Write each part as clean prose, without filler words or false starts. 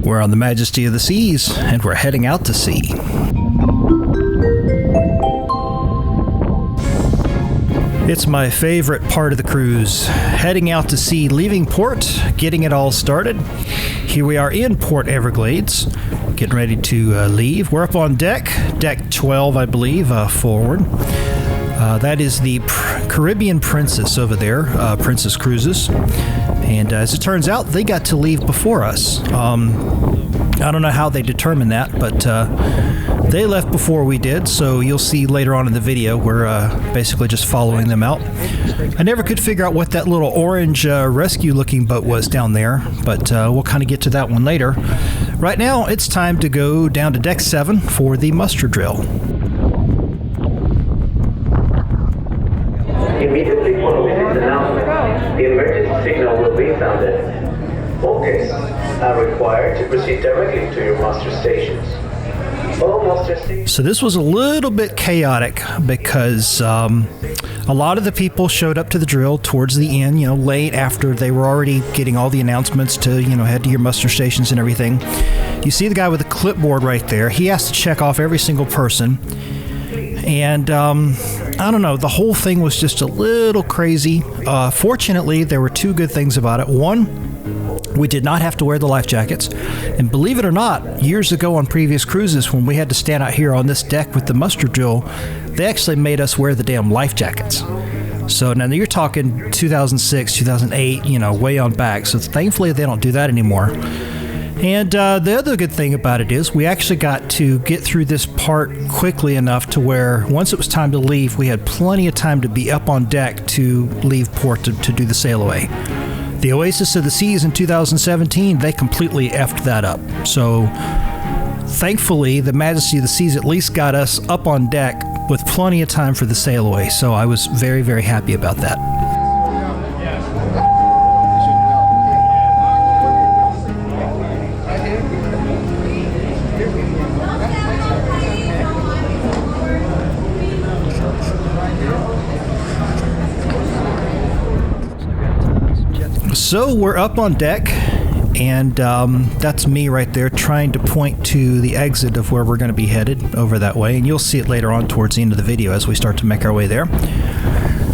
We're on the Majesty of the Seas, and we're heading out to sea. It's my favorite part of the cruise, heading out to sea, leaving port, getting it all started. Here we are in Port Everglades, getting ready to leave. We're up on deck 12, I believe, forward. That is the Caribbean Princess over there, Princess Cruises. And as it turns out, they got to leave before us. I don't know how they determined that, but they left before we did, so you'll see later on in the video we're basically just following them out. I never could figure out what that little orange rescue-looking boat was down there, but we'll kind of get to that one later. Right now, it's time to go down to deck 7 for the muster drill. Immediately following this announcement, the emergency signal will be sounded. All guests are required to proceed directly to your muster stations. All muster stations. So this was a little bit chaotic because a lot of the people showed up to the drill towards the end, late after they were already getting all the announcements to, head to your muster stations and everything. You see the guy with the clipboard right there. He has to check off every single person. And I don't know, the whole thing was just a little crazy. Fortunately, there were two good things about it. One, we did not have to wear the life jackets. And believe it or not, years ago on previous cruises, when we had to stand out here on this deck with the muster drill, they actually made us wear the damn life jackets. So now you're talking 2006, 2008, way on back. So thankfully they don't do that anymore. And the other good thing about it is we actually got to get through this part quickly enough to where once it was time to leave, we had plenty of time to be up on deck to leave port to do the sail away. The Oasis of the Seas in 2017, they completely effed that up. So thankfully, the Majesty of the Seas at least got us up on deck with plenty of time for the sail away. So I was very, very happy about that. So we're up on deck, and that's me right there trying to point to the exit of where we're going to be headed over that way, and you'll see it later on towards the end of the video as we start to make our way there.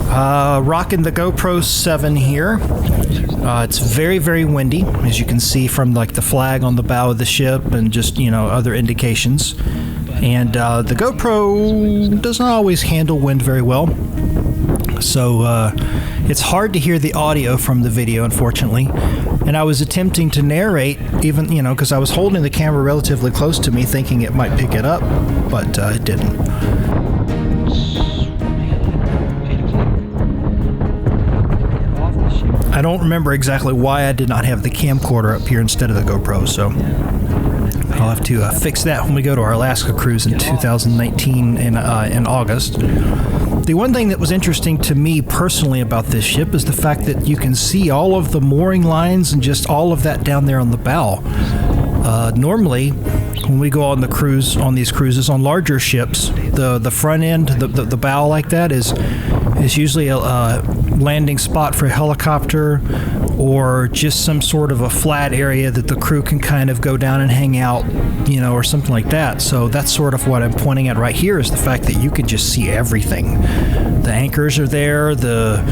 Rocking the GoPro 7 here. It's very, very windy, as you can see from like the flag on the bow of the ship and just, other indications. And the GoPro doesn't always handle wind very well. So it's hard to hear the audio from the video, unfortunately. And I was attempting to narrate, even, because I was holding the camera relatively close to me, thinking it might pick it up, but it didn't. I don't remember exactly why I did not have the camcorder up here instead of the GoPro, so I'll have to fix that when we go to our Alaska cruise in 2019 in August. The one thing that was interesting to me personally about this ship is the fact that you can see all of the mooring lines and just all of that down there on the bow. Normally, when we go on the cruise, on these cruises, on larger ships, the front end, the bow like that is usually a landing spot for a helicopter or just some sort of a flat area that the crew can kind of go down and hang out, or something like that. So that's sort of what I'm pointing at right here, is the fact that you can just see everything. The anchors are there, the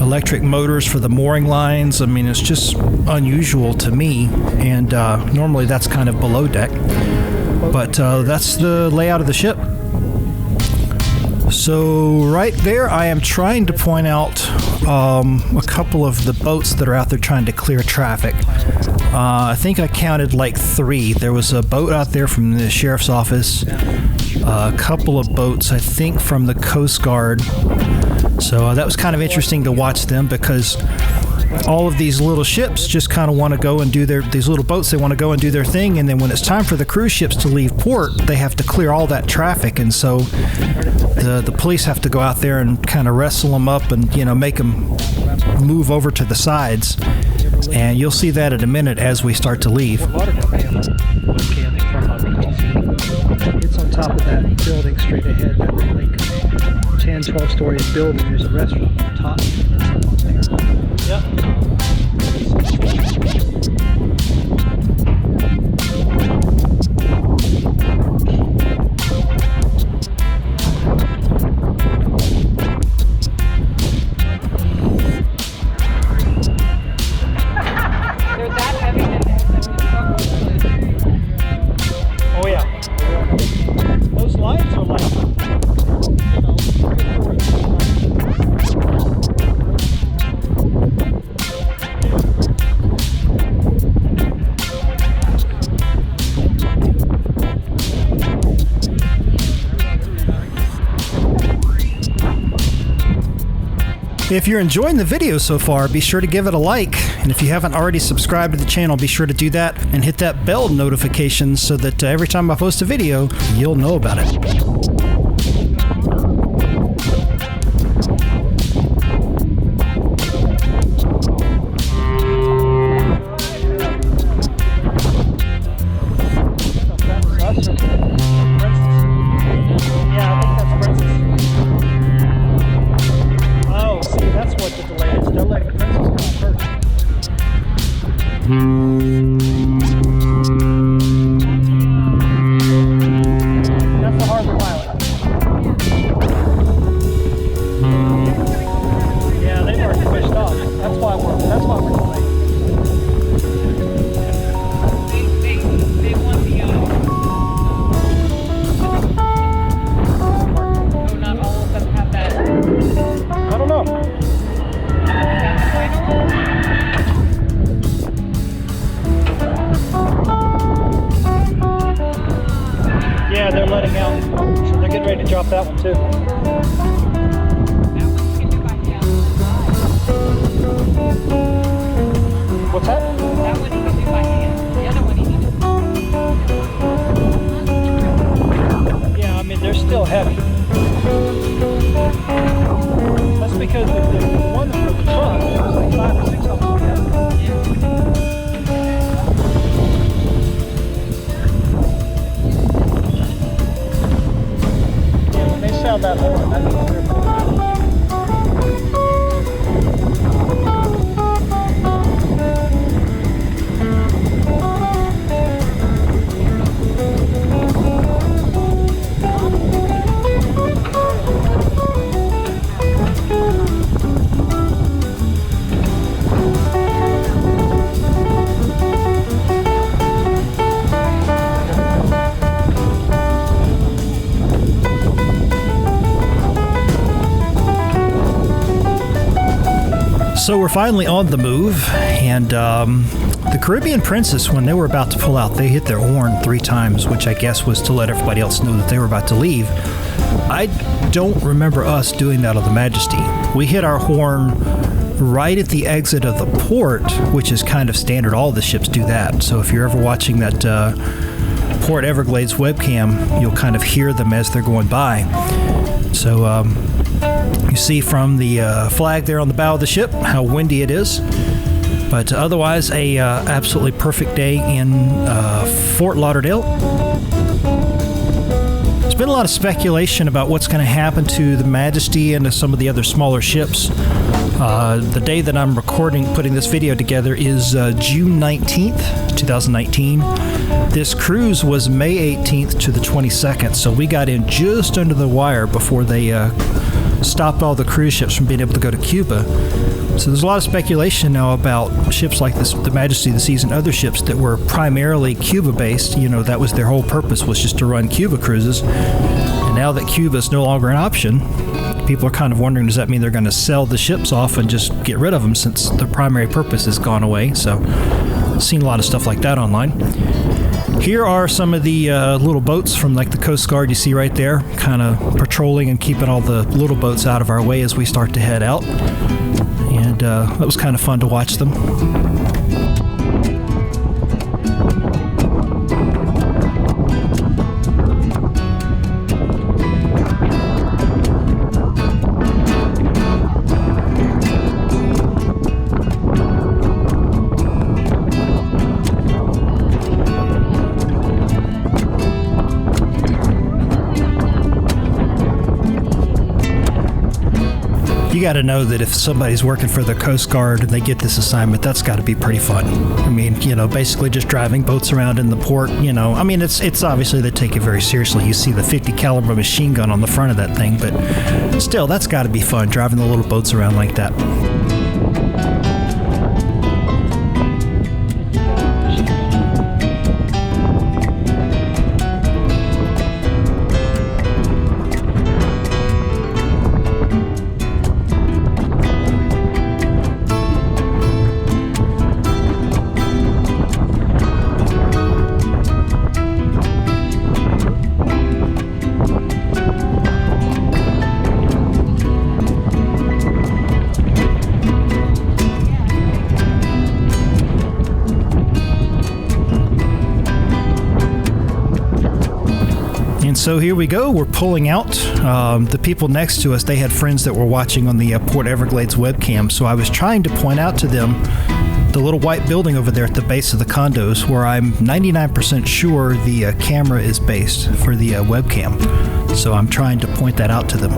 electric motors for the mooring lines. I mean, it's just unusual to me, and normally that's kind of below deck. But that's the layout of the ship. So right there, I am trying to point out a couple of the boats that are out there trying to clear traffic. I think I counted like 3. There was a boat out there from the sheriff's office, a couple of boats, I think, from the Coast Guard. So that was kind of interesting to watch them, because all of these little ships just kind of want to go and do these little boats, they want to go and do their thing, and then when it's time for the cruise ships to leave port, they have to clear all that traffic, and so the police have to go out there and kind of wrestle them up and, make them move over to the sides. And you'll see that in a minute as we start to leave. It's on top of that building straight ahead, that like 10, 12-story building. There's a restaurant on top. Yep. If you're enjoying the video so far, be sure to give it a like. And if you haven't already subscribed to the channel, be sure to do that and hit that bell notification so that every time I post a video, you'll know about it. That one too. What's that? That one he can do by hand. The other one he can. Yeah, I mean they're still heavy. That's because the one for the truck, there was like 5 or 6 of them together. Sound that horn, that means they're So we're finally on the move, and the Caribbean Princess, when they were about to pull out, they hit their horn 3 times, which I guess was to let everybody else know that they were about to leave. I don't remember us doing that on the Majesty. We hit our horn right at the exit of the port, which is kind of standard. All the ships do that. So if you're ever watching that Port Everglades webcam, you'll kind of hear them as they're going by. So you see from the flag there on the bow of the ship how windy it is. But otherwise, a absolutely perfect day in Fort Lauderdale. There's been a lot of speculation about what's going to happen to the Majesty and to some of the other smaller ships. The day that I'm putting this video together is June 19th, 2019. This cruise was May 18th to the 22nd, so we got in just under the wire before they stopped all the cruise ships from being able to go to Cuba. So there's a lot of speculation now about ships like this, the Majesty, the Seas, and other ships that were primarily Cuba-based. You know, that was their whole purpose, was just to run Cuba cruises. And now that Cuba is no longer an option, people are kind of wondering, does that mean they're going to sell the ships off and just get rid of them since their primary purpose has gone away? So I've seen a lot of stuff like that online. Here are some of the little boats from like the Coast Guard you see right there, kind of patrolling and keeping all the little boats out of our way as we start to head out. And that was kind of fun to watch them. You got to know that if somebody's working for the Coast Guard and they get this assignment, that's got to be pretty fun. I mean, you know, basically just driving boats around in the port, you know. I mean, it's obviously they take it very seriously. You see the 50 caliber machine gun on the front of that thing, but still, that's got to be fun, driving the little boats around like that. And so here we go. We're pulling out. The people next to us, they had friends that were watching on the Port Everglades webcam. So I was trying to point out to them the little white building over there at the base of the condos, where I'm 99% sure the camera is based for the webcam. So I'm trying to point that out to them.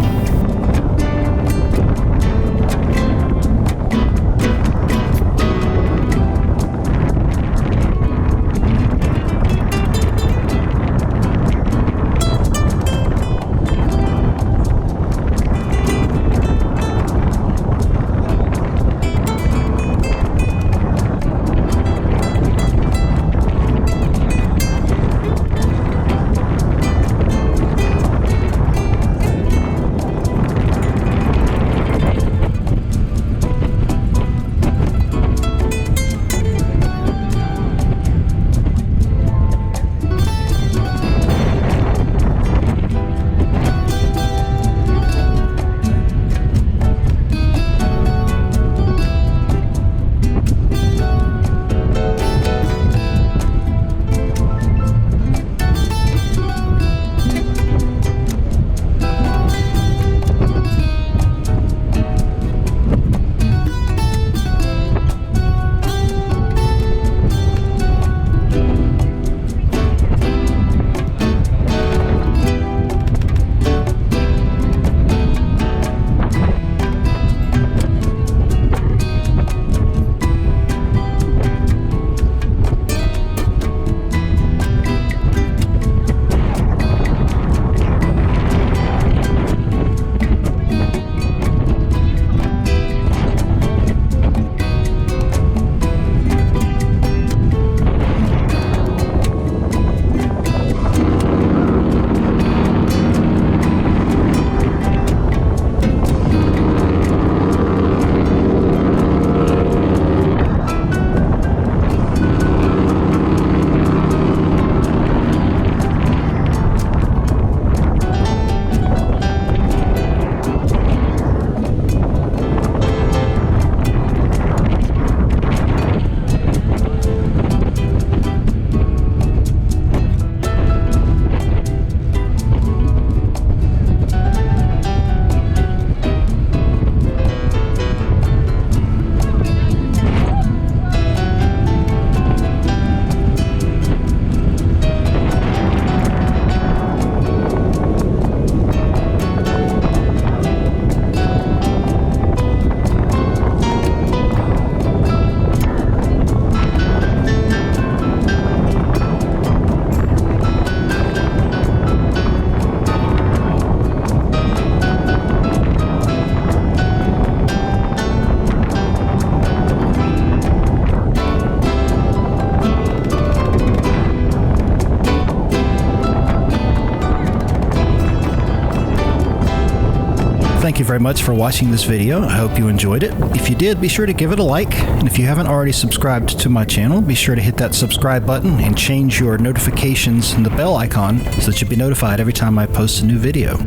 Thank you very much for watching this video. I hope you enjoyed it. If you did, be sure to give it a like. And if you haven't already subscribed to my channel, be sure to hit that subscribe button and change your notifications and the bell icon so that you'll be notified every time I post a new video.